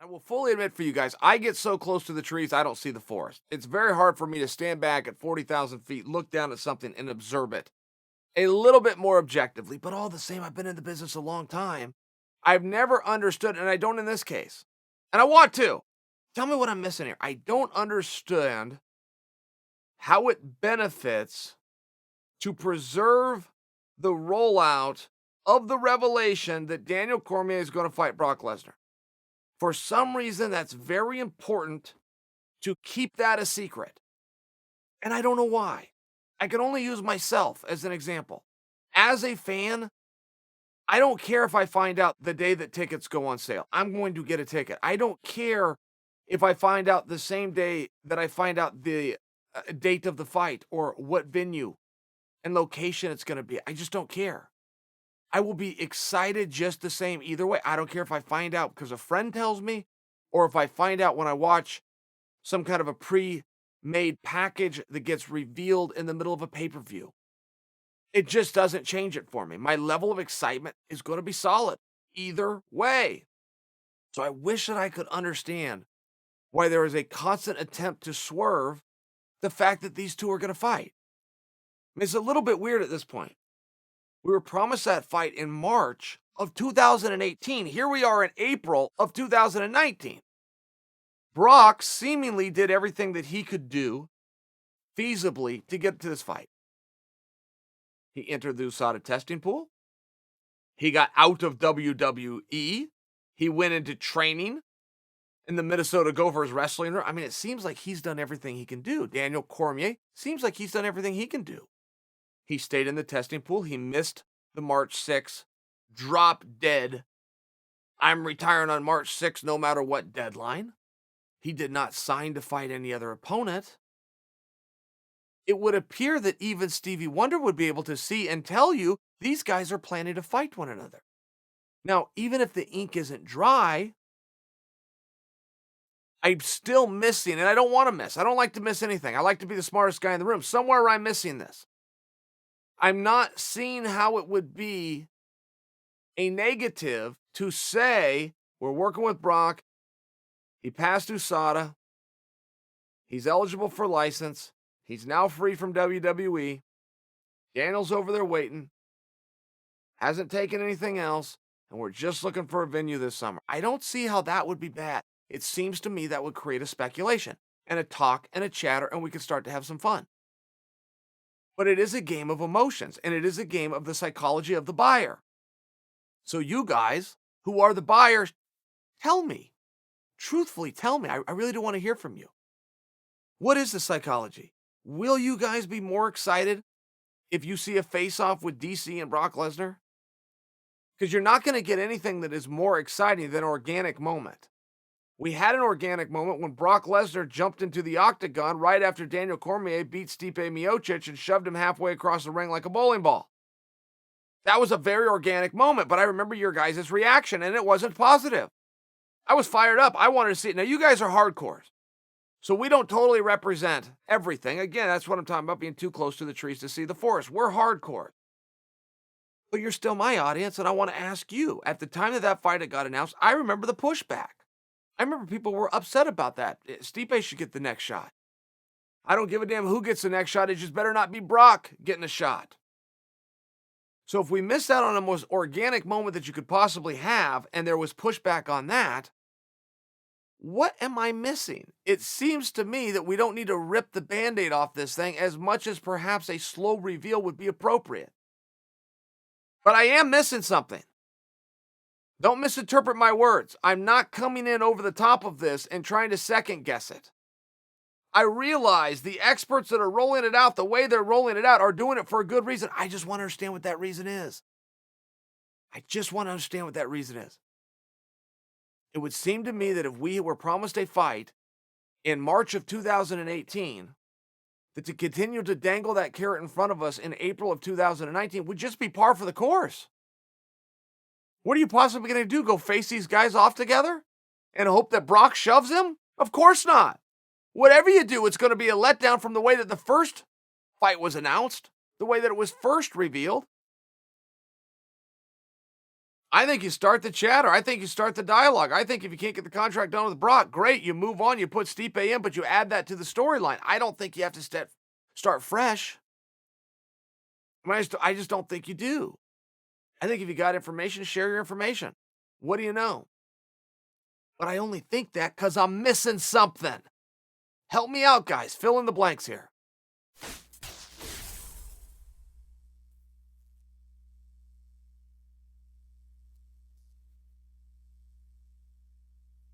I will fully admit for you guys, I get so close to the trees, I don't see the forest. It's very hard for me to stand back at 40,000 feet, look down at something, and observe it a little bit more objectively. But all the same, I've been in the business a long time. I've never understood, and I don't in this case. And I want to. Tell me what I'm missing here. I don't understand how it benefits to preserve the rollout of the revelation that Daniel Cormier is going to fight Brock Lesnar. For some reason, that's very important to keep that a secret. And I don't know why. I can only use myself as an example. As a fan, I don't care if I find out the day that tickets go on sale. I'm going to get a ticket. I don't care if I find out the same day that I find out the date of the fight or what venue and location it's going to be. I just don't care. I will be excited just the same either way. I don't care if I find out because a friend tells me or if I find out when I watch some kind of a pre-made package that gets revealed in the middle of a pay-per-view. It just doesn't change it for me. My level of excitement is going to be solid either way. So I wish that I could understand why there is a constant attempt to swerve the fact that these two are going to fight. I mean, it's a little bit weird at this point. We were promised that fight in March of 2018. Here we are in April of 2019. Brock seemingly did everything that he could do feasibly to get to this fight. He entered the USADA testing pool. He got out of WWE. He went into training in the Minnesota Gophers wrestling room. I mean, it seems like he's done everything he can do. Daniel Cormier seems like he's done everything he can do. He stayed in the testing pool. He missed the March 6th, drop dead. I'm retiring on March 6th no matter what deadline. He did not sign to fight any other opponent. It would appear that even Stevie Wonder would be able to see and tell you these guys are planning to fight one another. Now, even if the ink isn't dry, I'm still missing, and I don't want to miss. I don't like to miss anything. I like to be the smartest guy in the room. Somewhere I'm missing this. I'm not seeing how it would be a negative to say we're working with Brock. He passed USADA. He's eligible for license. He's now free from WWE. Daniel's over there waiting. Hasn't taken anything else. And we're just looking for a venue this summer. I don't see how that would be bad. It seems to me that would create a speculation and a talk and a chatter, and we could start to have some fun. But it is a game of emotions, and it is a game of the psychology of the buyer. So you guys, who are the buyers, tell me. Truthfully, tell me. I really do want to hear from you. What is the psychology? Will you guys be more excited if you see a face-off with DC and Brock Lesnar? Because you're not going to get anything that is more exciting than an organic moment. We had an organic moment when Brock Lesnar jumped into the octagon right after Daniel Cormier beat Stipe Miocic and shoved him halfway across the ring like a bowling ball. That was a very organic moment, but I remember your guys' reaction, and it wasn't positive. I was fired up. I wanted to see it. Now, you guys are hardcores, so we don't totally represent everything. Again, that's what I'm talking about, being too close to the trees to see the forest. We're hardcore. But you're still my audience, and I want to ask you, at the time that fight got announced, I remember the pushback. I remember people were upset about that. Stipe should get the next shot. I don't give a damn who gets the next shot. It just better not be Brock getting a shot. So if we missed out on the most organic moment that you could possibly have, and there was pushback on that, what am I missing? It seems to me that we don't need to rip the Band-Aid off this thing as much as perhaps a slow reveal would be appropriate. But I am missing something. Don't misinterpret my words. I'm not coming in over the top of this and trying to second guess it. I realize the experts that are rolling it out the way they're rolling it out are doing it for a good reason. I just want to understand what that reason is. It would seem to me that if we were promised a fight in March of 2018, that to continue to dangle that carrot in front of us in April of 2019 would just be par for the course. What are you possibly going to do? Go face these guys off together and hope that Brock shoves him? Of course not. Whatever you do, it's going to be a letdown from the way that the first fight was announced, the way that it was first revealed. I think you start the chatter. I think you start the dialogue. I think if you can't get the contract done with Brock, great. You move on. You put Stipe in, but you add that to the storyline. I don't think you have to start fresh. I just don't think you do. I think if you got information, share your information. What do you know? But I only think that because I'm missing something. Help me out, guys. Fill in the blanks here.